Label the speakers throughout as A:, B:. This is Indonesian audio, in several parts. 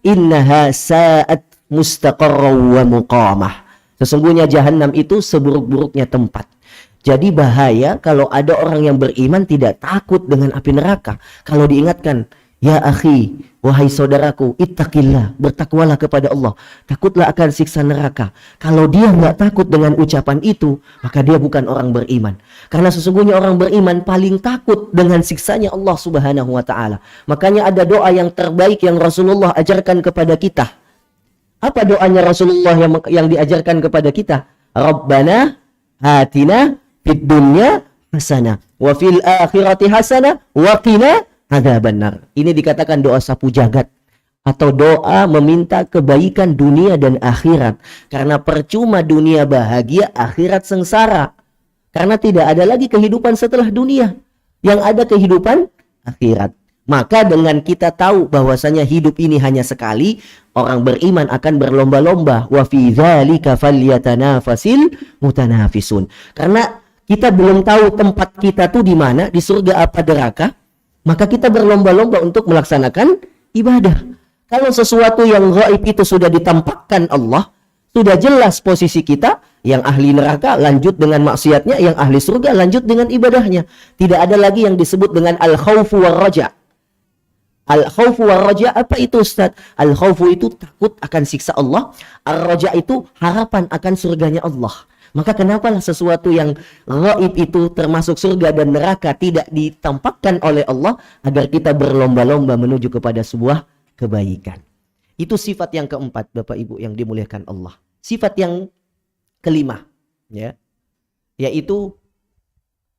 A: innaha sa'at mustaqarra wa muqamah. Sesungguhnya jahanam itu seburuk-buruknya tempat. Jadi bahaya kalau ada orang yang beriman tidak takut dengan api neraka. Kalau diingatkan, ya akhi, wahai saudaraku, ittaqillah, bertakwalah kepada Allah, takutlah akan siksa neraka. Kalau dia nggak takut dengan ucapan itu, maka dia bukan orang beriman. Karena sesungguhnya orang beriman paling takut dengan siksanya Allah Subhanahu wa taala. Makanya ada doa yang terbaik yang Rasulullah ajarkan kepada kita. Apa doanya Rasulullah yang diajarkan kepada kita? Rabbana atina fid dunya hasanah wa fil akhirati hasanah wa qina adzabannar. Ini dikatakan doa sapu jagat atau doa meminta kebaikan dunia dan akhirat. Karena percuma dunia bahagia, akhirat sengsara. Karena tidak ada lagi kehidupan setelah dunia. Yang ada kehidupan akhirat. Maka dengan kita tahu bahwasanya hidup ini hanya sekali, orang beriman akan berlomba-lomba. Wa fi dzalika falyatanafasil mutanafisun. Karena kita belum tahu tempat kita tuh di mana, di surga apa neraka, maka kita berlomba-lomba untuk melaksanakan ibadah. Kalau sesuatu yang gaib itu sudah ditampakkan Allah, sudah jelas posisi kita, yang ahli neraka lanjut dengan maksiatnya, yang ahli surga lanjut dengan ibadahnya. Tidak ada lagi yang disebut dengan al-khawfu war-raja. Al-khawfu war-raja apa itu Ustaz? Al-khawfu itu takut akan siksa Allah, ar-raja itu harapan akan surganya Allah. Maka kenapalah sesuatu yang gaib itu termasuk surga dan neraka tidak ditampakkan oleh Allah agar kita berlomba-lomba menuju kepada sebuah kebaikan. Itu sifat yang keempat, Bapak Ibu yang dimuliakan Allah. Sifat yang kelima, ya, yaitu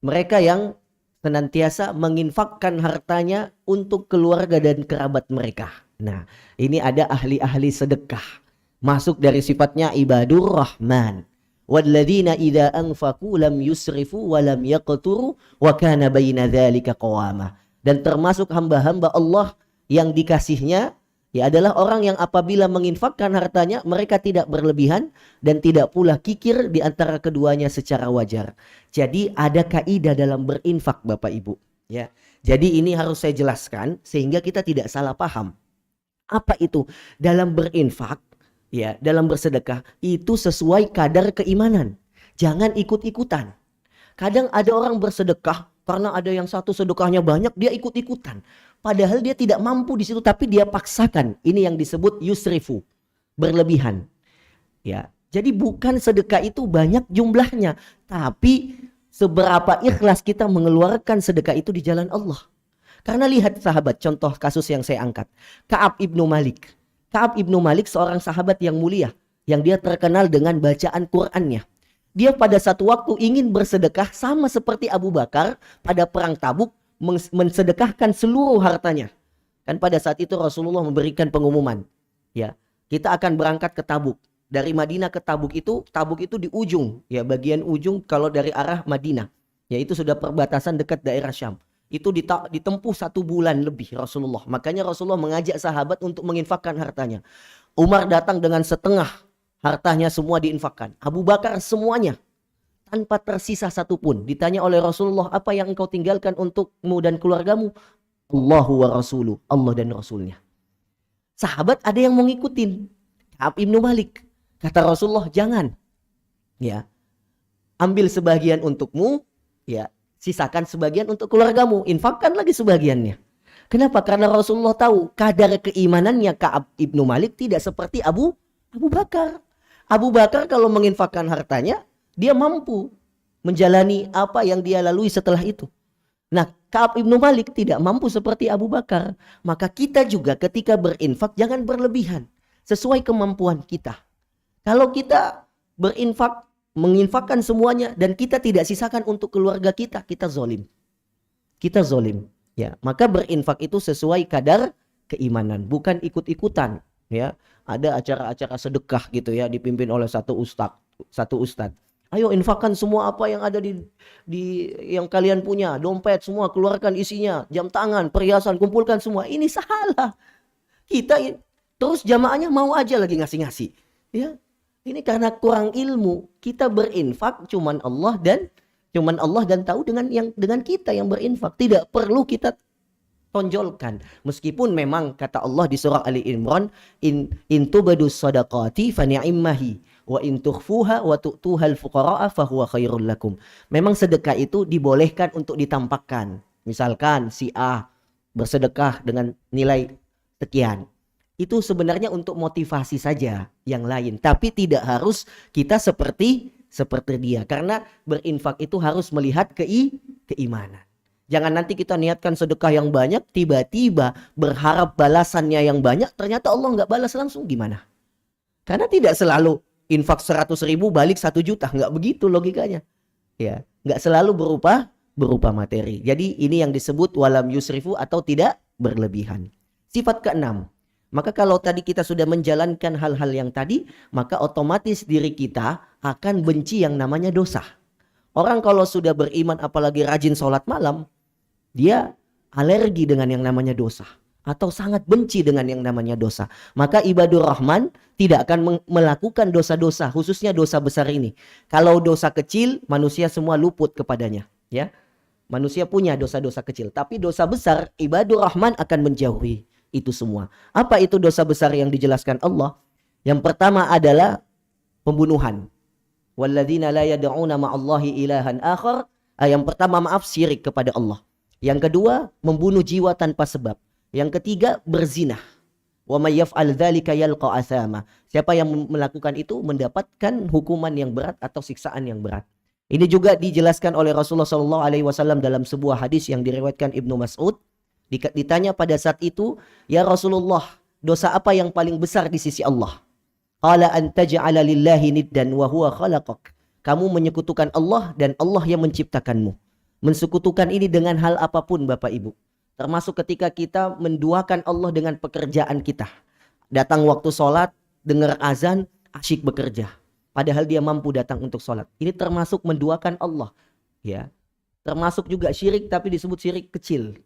A: mereka yang senantiasa menginfakkan hartanya untuk keluarga dan kerabat mereka. Nah, ini ada ahli-ahli sedekah. Masuk dari sifatnya ibadur rahman. Walladzina idza anfaqu lam yusrifu wa lam yaqturu wa kana baina dzalika qawama. Dan termasuk hamba-hamba Allah yang dikasihnya ya adalah orang yang apabila menginfakkan hartanya mereka tidak berlebihan dan tidak pula kikir di antara keduanya secara wajar. Jadi ada kaidah dalam berinfak Bapak Ibu, ya. Jadi ini harus saya jelaskan sehingga kita tidak salah paham. Apa itu? Dalam berinfak, ya, dalam bersedekah itu sesuai kadar keimanan. Jangan ikut-ikutan. Kadang ada orang bersedekah karena ada yang satu sedekahnya banyak, dia ikut-ikutan. Padahal dia tidak mampu di situ, tapi dia paksakan. Ini yang disebut yusrifu, berlebihan. Ya, jadi bukan sedekah itu banyak jumlahnya, tapi seberapa ikhlas kita mengeluarkan sedekah itu di jalan Allah. Karena lihat sahabat, contoh kasus yang saya angkat, Ka'ab ibnu Malik. Ka'ab ibnu Malik seorang sahabat yang mulia, yang dia terkenal dengan bacaan Qur'annya. Dia pada satu waktu ingin bersedekah sama seperti Abu Bakar pada perang Tabuk, mensedekahkan seluruh hartanya. Kan pada saat itu Rasulullah memberikan pengumuman, ya, kita akan berangkat ke Tabuk. Dari Madinah ke Tabuk itu di ujung, ya, bagian ujung kalau dari arah Madinah, ya, itu sudah perbatasan dekat daerah Syam. Itu ditempuh 1 bulan lebih Rasulullah. Makanya Rasulullah mengajak sahabat untuk menginfakkan hartanya. Umar datang dengan setengah hartanya, semua diinfakkan. Abu Bakar semuanya tanpa tersisa satupun. Ditanya oleh Rasulullah, apa yang engkau tinggalkan untukmu dan keluargamu? Allahu wa rasuluh, Allah dan Rasulnya. Sahabat ada yang mau ngikutin Ka'ab ibnu Malik. Kata Rasulullah, jangan, ya, ambil sebagian untukmu, ya, sisakan sebagian untuk keluargamu, infakkan lagi sebagiannya. Kenapa? Karena Rasulullah tahu kadar keimanannya Ka'ab ibnu Malik tidak seperti Abu Bakar. Abu Bakar kalau menginfakkan hartanya, dia mampu menjalani apa yang dia lalui setelah itu. Nah, Ka'ab ibnu Malik tidak mampu seperti Abu Bakar. Maka kita juga ketika berinfak jangan berlebihan, sesuai kemampuan kita. Kalau kita berinfak, menginfakkan semuanya dan kita tidak sisakan untuk keluarga kita, kita zolim. Kita zolim, ya. Maka berinfak itu sesuai kadar keimanan, bukan ikut-ikutan, ya. Ada acara-acara sedekah gitu, ya, dipimpin oleh satu ustadz. Ayo infakkan semua apa yang ada di yang kalian punya, dompet semua keluarkan isinya, jam tangan, perhiasan kumpulkan semua. Ini salah. Kita terus jamaahnya mau aja lagi ngasih-ngasih. Ya. Ini karena kurang ilmu. Kita berinfak cuman Allah dan tahu dengan kita yang berinfak. Tidak perlu kita tonjolkan. Meskipun memang kata Allah di surah Ali Imran, in tubadus sadaqati fa ni'immahi wa in tukhfuha wa tu'tuhal fuqara'a fa huwa khairul lakum. Memang sedekah itu dibolehkan untuk ditampakkan. Misalkan si A bersedekah dengan nilai sekian. Itu sebenarnya untuk motivasi saja yang lain, tapi tidak harus kita seperti dia, karena berinfak itu harus melihat keimanan. Jangan nanti kita niatkan sedekah yang banyak, tiba-tiba berharap balasannya yang banyak, ternyata Allah nggak balas langsung, gimana? Karena tidak selalu infak 100.000 balik 1 juta, nggak begitu logikanya. Ya, nggak selalu berupa materi. Jadi ini yang disebut walam yusrifu atau tidak berlebihan. Sifat keenam. Maka kalau tadi kita sudah menjalankan hal-hal yang tadi, maka otomatis diri kita akan benci yang namanya dosa. Orang kalau sudah beriman apalagi rajin sholat malam, dia alergi dengan yang namanya dosa atau sangat benci dengan yang namanya dosa. Maka ibadur rahman tidak akan melakukan dosa-dosa, khususnya dosa besar ini. Kalau dosa kecil, manusia semua luput kepadanya, ya. Manusia punya dosa-dosa kecil, tapi dosa besar ibadur rahman akan menjauhi itu semua. Apa itu dosa besar yang dijelaskan Allah? Yang pertama adalah pembunuhan. Walladzina la yad'una ma'allahi ilahan akhar. Yang pertama, maaf, syirik kepada Allah. Yang kedua, membunuh jiwa tanpa sebab. Yang ketiga, berzina. Wa may yaf'al dzalika yalqa athama. Siapa yang melakukan itu mendapatkan hukuman yang berat atau siksaan yang berat. Ini juga dijelaskan oleh Rasulullah SAW dalam sebuah hadis yang diriwayatkan Ibnu Mas'ud. Ditanya pada saat itu, ya Rasulullah, dosa apa yang paling besar di sisi Allah? Qala an taj'ala lillahi niddan wa huwa khalaqak. Kamu menyekutukan Allah dan Allah yang menciptakanmu. Mensekutukan ini dengan hal apapun Bapak Ibu. Termasuk ketika kita menduakan Allah dengan pekerjaan kita. Datang waktu sholat, dengar azan, asyik bekerja. Padahal dia mampu datang untuk sholat. Ini termasuk menduakan Allah. Ya, termasuk juga syirik, tapi disebut syirik kecil.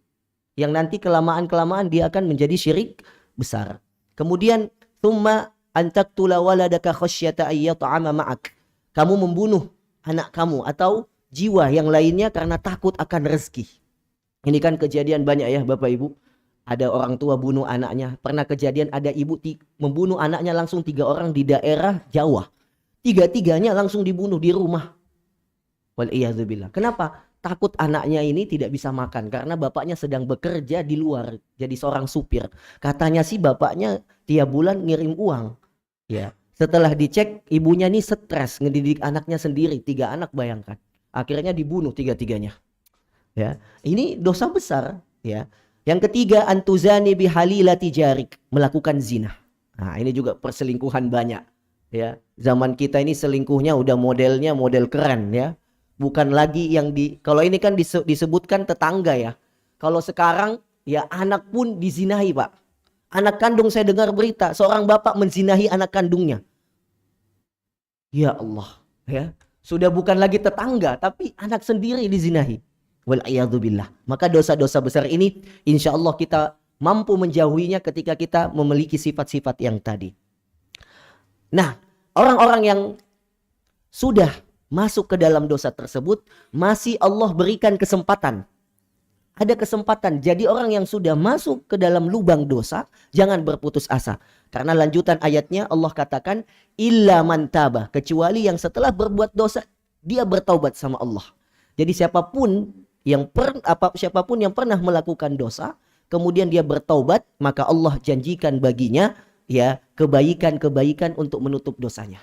A: Yang nanti kelamaan-kelamaan dia akan menjadi syirik besar. Kemudian, thumma antaktula waladaka khasyata ayyata'ama ma'ak. Kamu membunuh anak kamu atau jiwa yang lainnya karena takut akan rezeki. Ini kan kejadian banyak ya Bapak Ibu. Ada orang tua bunuh anaknya. Pernah kejadian ada ibu membunuh anaknya langsung 3 orang di daerah Jawa. 3-tiganya langsung dibunuh di rumah. Wal'iyadzubillah. Kenapa? Takut anaknya ini tidak bisa makan karena bapaknya sedang bekerja di luar jadi seorang supir. Katanya sih bapaknya tiap bulan ngirim uang. Ya. Setelah dicek ibunya nih stres ngedidik anaknya sendiri, 3 anak bayangkan. Akhirnya dibunuh 3-tiganya. Ya, ini dosa besar. Ya. Yang ketiga, antuzani bihalilati jarik, melakukan zina. Nah, ini juga perselingkuhan banyak. Ya, zaman kita ini selingkuhnya udah modelnya model keren ya. Bukan lagi yang kalau ini kan disebutkan tetangga ya. Kalau sekarang ya anak pun dizinahi Pak. Anak kandung saya dengar berita seorang bapak menzinahi anak kandungnya. Ya Allah, ya. Sudah bukan lagi tetangga, tapi anak sendiri dizinahi. Wal'iyadzubillah. Maka dosa-dosa besar ini, insya Allah kita mampu menjauhinya ketika kita memiliki sifat-sifat yang tadi. Nah, orang-orang yang sudah masuk ke dalam dosa tersebut, masih Allah berikan kesempatan. Ada kesempatan. Jadi orang yang sudah masuk ke dalam lubang dosa, jangan berputus asa. Karena lanjutan ayatnya Allah katakan, illa man taba, kecuali yang setelah berbuat dosa, dia bertaubat sama Allah. Jadi siapapun yang pernah melakukan dosa, kemudian dia bertaubat, maka Allah janjikan baginya ya kebaikan-kebaikan untuk menutup dosanya.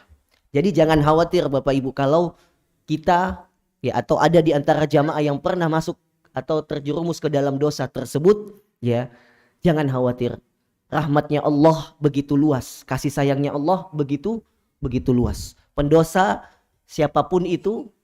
A: Jadi jangan khawatir Bapak Ibu kalau kita ya atau ada di antara jamaah yang pernah masuk atau terjerumus ke dalam dosa tersebut, ya jangan khawatir. Rahmatnya Allah begitu luas, kasih sayangnya Allah begitu luas. Pendosa siapapun itu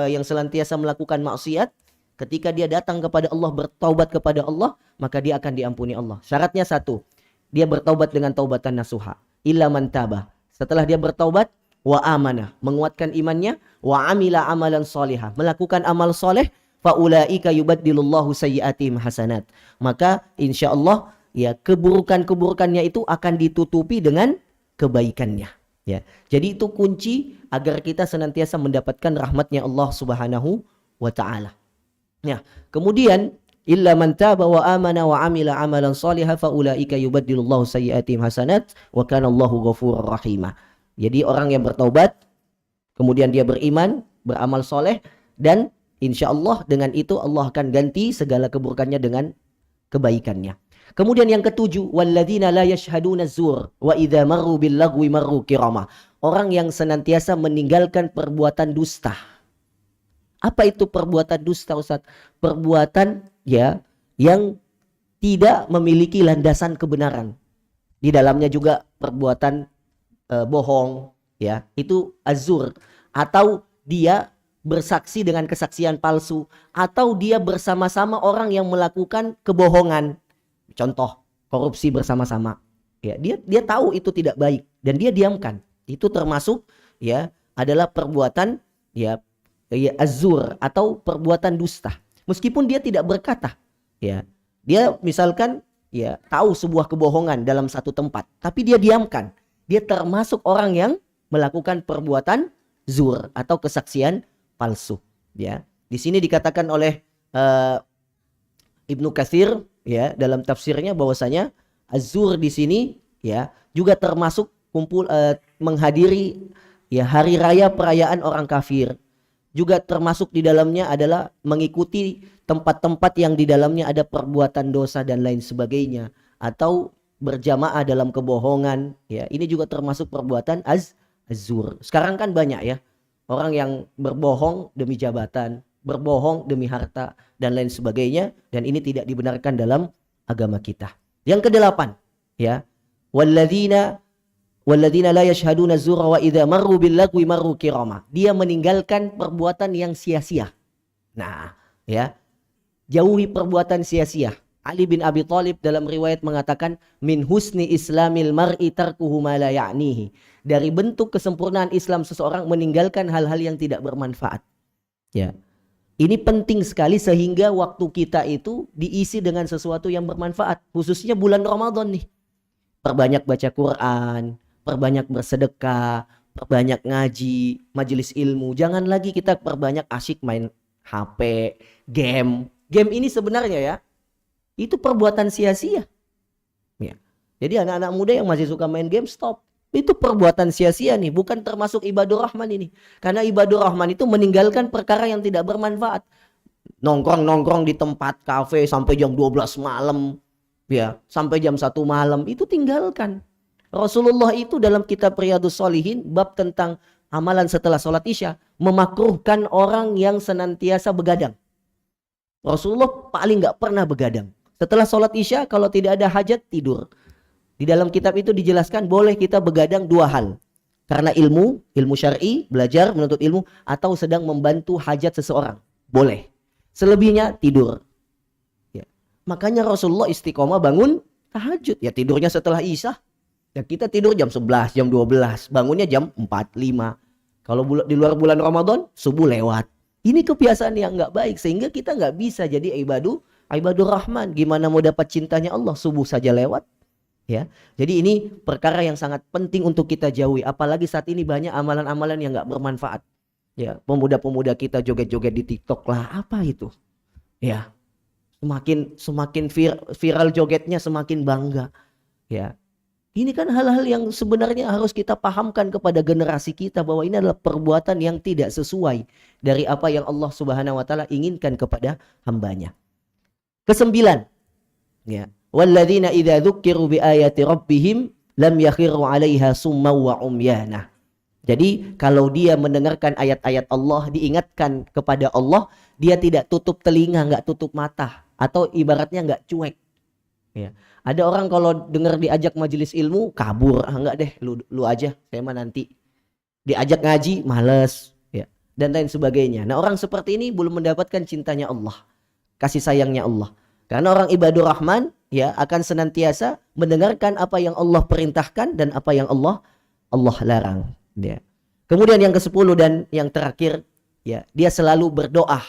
A: yang senantiasa melakukan maksiat, ketika dia datang kepada Allah, bertaubat kepada Allah, maka dia akan diampuni Allah. Syaratnya satu, dia bertaubat dengan taubatan nasuha. Illa man taba. Setelah dia bertaubat, wa amana, menguatkan imannya, wa amila amalan salihah, melakukan amal soleh, faulaika yubaddilullahu sayyiatihim hasanat. Maka insya Allah ya keburukan-keburukannya itu akan ditutupi dengan kebaikannya. Ya, jadi itu kunci agar kita senantiasa mendapatkan rahmatnya Allah Subhanahu wa Ta'ala. Ya, kemudian illa man taba wa amana wa amila amalan shalihan fa ulaika yubaddilullahu sayyi'atihim hasanat wa kana Allahu ghafurur rahim. Jadi orang yang bertaubat, kemudian dia beriman, beramal soleh, dan insya Allah dengan itu Allah akan ganti segala keburukannya dengan kebaikannya. Kemudian yang ketujuh, walladzina la yashhaduna zur wa idza marru bil lagwi marru kirama. Orang yang senantiasa meninggalkan perbuatan dusta. Apa itu perbuatan dusta, Ustaz? Perbuatan ya yang tidak memiliki landasan kebenaran. Di dalamnya juga perbuatan bohong, ya. Itu azur, atau dia bersaksi dengan kesaksian palsu, atau dia bersama-sama orang yang melakukan kebohongan. Contoh, korupsi bersama-sama. Ya, dia tahu itu tidak baik dan dia diamkan. Itu termasuk ya adalah perbuatan ya azur atau perbuatan dusta. Meskipun dia tidak berkata, ya. Dia misalkan ya tahu sebuah kebohongan dalam satu tempat, tapi dia diamkan. Dia termasuk orang yang melakukan perbuatan zur atau kesaksian palsu, ya. Di sini dikatakan oleh Ibnu Katsir ya dalam tafsirnya bahwasanya azur di sini ya juga termasuk menghadiri ya hari raya perayaan orang kafir. Juga termasuk di dalamnya adalah mengikuti tempat-tempat yang di dalamnya ada perbuatan dosa dan lain sebagainya, atau berjamaah dalam kebohongan, ya. Ini juga termasuk perbuatan azur. Sekarang kan banyak ya orang yang berbohong demi jabatan, berbohong demi harta dan lain sebagainya, dan ini tidak dibenarkan dalam agama kita. Yang kedelapan, ya, walladzina la yashhaduna zura wa idza marru bil lagwi marru kirama. Dia meninggalkan perbuatan yang sia-sia. Nah, ya. Jauhi perbuatan sia-sia. Ali bin Abi Thalib dalam riwayat mengatakan min husni islamil mar'i tarkuhu ma la ya'nihi. Dari bentuk kesempurnaan Islam seseorang meninggalkan hal-hal yang tidak bermanfaat. Ya. Ini penting sekali sehingga waktu kita itu diisi dengan sesuatu yang bermanfaat, khususnya bulan Ramadan nih. Perbanyak baca Quran, perbanyak bersedekah, perbanyak ngaji, majelis ilmu. Jangan lagi kita perbanyak asyik main HP, game. Game ini sebenarnya ya, itu perbuatan sia-sia. Ya. Jadi anak-anak muda yang masih suka main game, stop. Itu perbuatan sia-sia nih, bukan termasuk ibadur rahman ini. Karena ibadur rahman itu meninggalkan perkara yang tidak bermanfaat. Nongkrong-nongkrong di tempat kafe sampai jam 12 malam, ya, sampai jam 1 malam, itu tinggalkan. Rasulullah itu dalam kitab Riyadhus Shalihin bab tentang amalan setelah sholat isya memakruhkan orang yang senantiasa begadang. Rasulullah paling nggak pernah begadang. Setelah sholat isya kalau tidak ada hajat tidur. Di dalam kitab itu dijelaskan boleh kita begadang dua hal. Karena ilmu syar'i, belajar menuntut ilmu, atau sedang membantu hajat seseorang. Boleh. Selebihnya tidur. Ya. Makanya Rasulullah istiqomah bangun tahajud. Ya tidurnya setelah isya. Ya kita tidur jam 11, jam 12, bangunnya jam 4, 5. Kalau di luar bulan Ramadan, subuh lewat. Ini kebiasaan yang nggak baik, sehingga kita nggak bisa jadi ibadur rahman. Gimana mau dapat cintanya Allah, subuh saja lewat. Ya, jadi ini perkara yang sangat penting untuk kita jauhi. Apalagi saat ini banyak amalan-amalan yang nggak bermanfaat. Ya, pemuda-pemuda kita joget-joget di TikTok lah, apa itu? Ya, semakin viral jogetnya, semakin bangga. Ya. Ini kan hal-hal yang sebenarnya harus kita pahamkan kepada generasi kita bahwa ini adalah perbuatan yang tidak sesuai dari apa yang Allah Subhanahu wa taala inginkan kepada hambanya. Kesembilan, ya, walladzina idza dzukkiru biayati rabbihim lam yakhiru 'alaiha summa wa umyana. Jadi kalau dia mendengarkan ayat-ayat Allah, diingatkan kepada Allah, dia tidak tutup telinga, enggak tutup mata, atau ibaratnya enggak cuek. Ya. Ada orang kalau dengar diajak majelis ilmu kabur, enggak deh, lu aja, saya mah nanti. Diajak ngaji males, ya, dan lain sebagainya. Nah, orang seperti ini belum mendapatkan cintanya Allah, kasih sayangnya Allah. Karena orang ibadur rahman ya akan senantiasa mendengarkan apa yang Allah perintahkan dan apa yang Allah larang. Ya. Kemudian yang ke-10 dan yang terakhir, ya, dia selalu berdoa.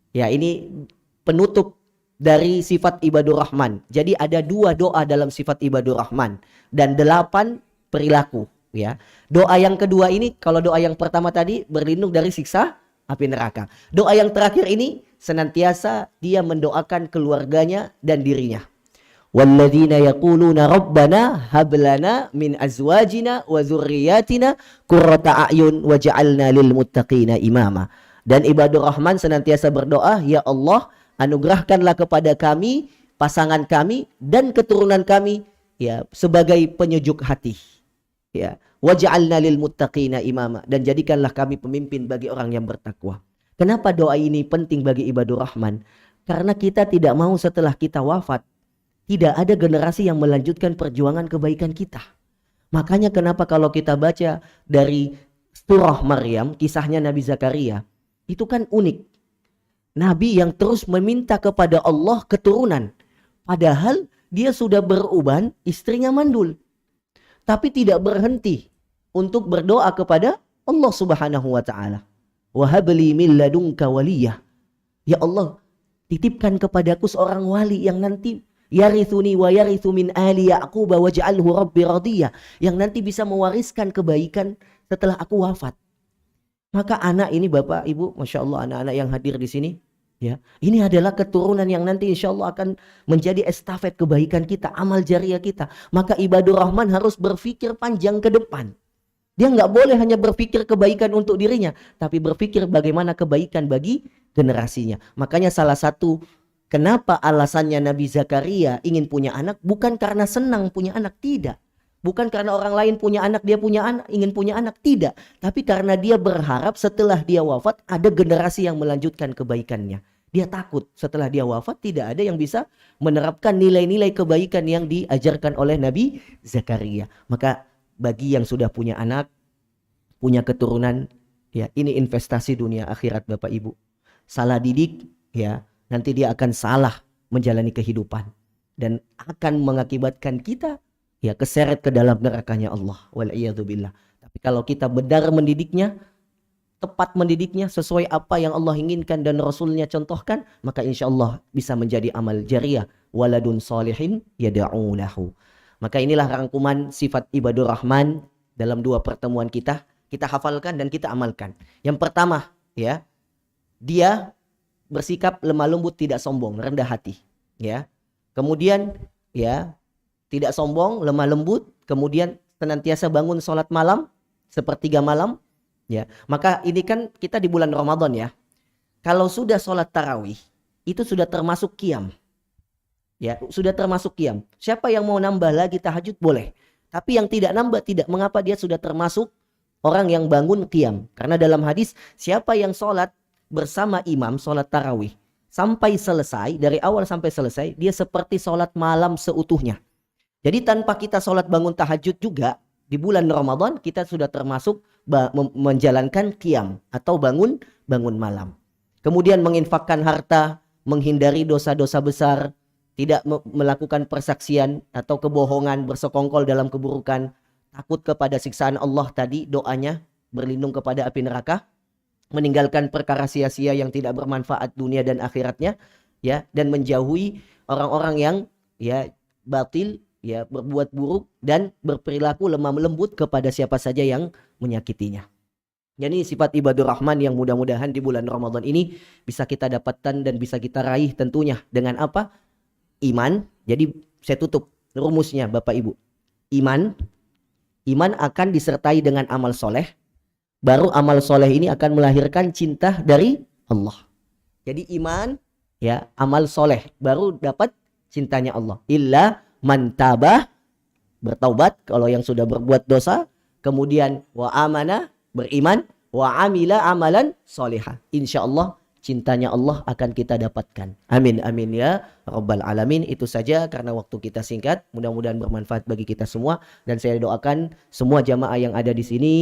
A: Ya, ini penutup dari sifat ibadur rahman. Jadi ada 2 doa dalam sifat ibadur rahman dan 8 perilaku, ya. Doa yang kedua ini, kalau doa yang pertama tadi berlindung dari siksa api neraka. Doa yang terakhir ini senantiasa dia mendoakan keluarganya dan dirinya. Walladzina yaquluna rabbana hab lana min azwajina wa dzurriyyatina qurrata a'yun waj'alna lil muttaqina imama. Dan ibadur rahman senantiasa berdoa, ya Allah, anugerahkanlah kepada kami, pasangan kami dan keturunan kami ya sebagai penyejuk hati. Ya, waj'alna lil muttaqina imama, dan jadikanlah kami pemimpin bagi orang yang bertakwa. Kenapa doa ini penting bagi ibadur rahman? Karena kita tidak mau setelah kita wafat tidak ada generasi yang melanjutkan perjuangan kebaikan kita. Makanya kenapa kalau kita baca dari surah Maryam, kisahnya Nabi Zakaria, itu kan unik. Nabi yang terus meminta kepada Allah keturunan. Padahal dia sudah beruban, istrinya mandul. Tapi tidak berhenti untuk berdoa kepada Allah Subhanahu wa ta'ala. Wahabli min ladunka waliyah. Ya Allah, titipkan kepadaku seorang wali yang nanti yarithuni wa yarithu min ali Ya'qub waj'alhu rabbi radiyah, yang nanti bisa mewariskan kebaikan setelah aku wafat. Maka anak ini Bapak Ibu, Masya Allah, anak-anak yang hadir di sini, ya, ini adalah keturunan yang nanti insya Allah akan menjadi estafet kebaikan kita, amal jariah kita. Maka ibadur rahman harus berpikir panjang ke depan. Dia nggak boleh hanya berpikir kebaikan untuk dirinya, tapi berpikir bagaimana kebaikan bagi generasinya. Makanya salah satu kenapa alasannya Nabi Zakaria ingin punya anak bukan karena senang punya anak, tidak. Bukan karena orang lain punya anak, dia punya anak, ingin punya anak, tidak. Tapi karena dia berharap setelah dia wafat ada generasi yang melanjutkan kebaikannya. Dia takut setelah dia wafat tidak ada yang bisa menerapkan nilai-nilai kebaikan yang diajarkan oleh Nabi Zakaria. Maka bagi yang sudah punya anak, punya keturunan, ya ini investasi dunia akhirat Bapak Ibu. Salah didik, ya nanti dia akan salah menjalani kehidupan dan akan mengakibatkan kita ya keseret ke dalam nerakanya Allah. Wal'iyadzubillah. Tapi kalau kita benar mendidiknya, tepat mendidiknya sesuai apa yang Allah inginkan dan Rasulnya contohkan, maka insya Allah bisa menjadi amal jariah. Waladun solihin yada'u lahu. Maka inilah rangkuman sifat ibadur rahman dalam 2 pertemuan kita. Kita hafalkan dan kita amalkan. Yang pertama, ya, dia bersikap lemah lembut, tidak sombong, rendah hati, ya. Kemudian ya tidak sombong, lemah lembut, kemudian senantiasa bangun sholat malam, sepertiga malam, ya. Maka ini kan kita di bulan Ramadan ya. Kalau sudah sholat tarawih itu sudah termasuk qiyam, ya, sudah termasuk qiyam. Siapa yang mau nambah lagi tahajud boleh, tapi yang tidak nambah tidak. Mengapa? Dia sudah termasuk orang yang bangun qiyam. Karena dalam hadis siapa yang sholat bersama imam sholat tarawih sampai selesai, dari awal sampai selesai, dia seperti sholat malam seutuhnya. Jadi tanpa kita sholat bangun tahajud juga di bulan Ramadan kita sudah termasuk menjalankan qiyam atau bangun malam. Kemudian menginfakkan harta, menghindari dosa-dosa besar, tidak melakukan persaksian atau kebohongan, bersekongkol dalam keburukan, takut kepada siksaan Allah tadi, doanya berlindung kepada api neraka, meninggalkan perkara sia-sia yang tidak bermanfaat dunia dan akhiratnya, ya, dan menjauhi orang-orang yang ya batil, ya, berbuat buruk dan berperilaku lemah lembut kepada siapa saja yang menyakitinya. Jadi sifat ibadur rahman yang mudah-mudahan di bulan Ramadan ini bisa kita dapatkan dan bisa kita raih tentunya dengan apa? Iman. Jadi saya tutup rumusnya Bapak Ibu. Iman akan disertai dengan amal soleh. Baru amal soleh ini akan melahirkan cinta dari Allah. Jadi iman, ya, amal soleh, baru dapat cintanya Allah. Illa man tabah, bertaubat kalau yang sudah berbuat dosa. Kemudian wa amana, beriman. Wa amila amalan solehah. Insya Allah cintanya Allah akan kita dapatkan. Amin, amin ya Rabbal Alamin. Itu saja karena waktu kita singkat. Mudah-mudahan bermanfaat bagi kita semua. Dan saya doakan semua jamaah yang ada di sini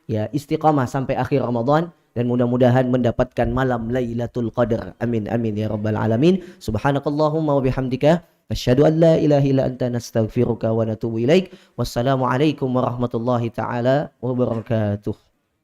A: ya istiqamah sampai akhir Ramadan dan mudah-mudahan mendapatkan malam Lailatul Qadar. Amin amin ya Rabbal Alamin. Subhanakallahumma wa bihamdika asyhadu an la ilaha illa anta nastaghfiruka wa natubu ilaik. Wassalamualaikum warahmatullahi taala wabarakatuh.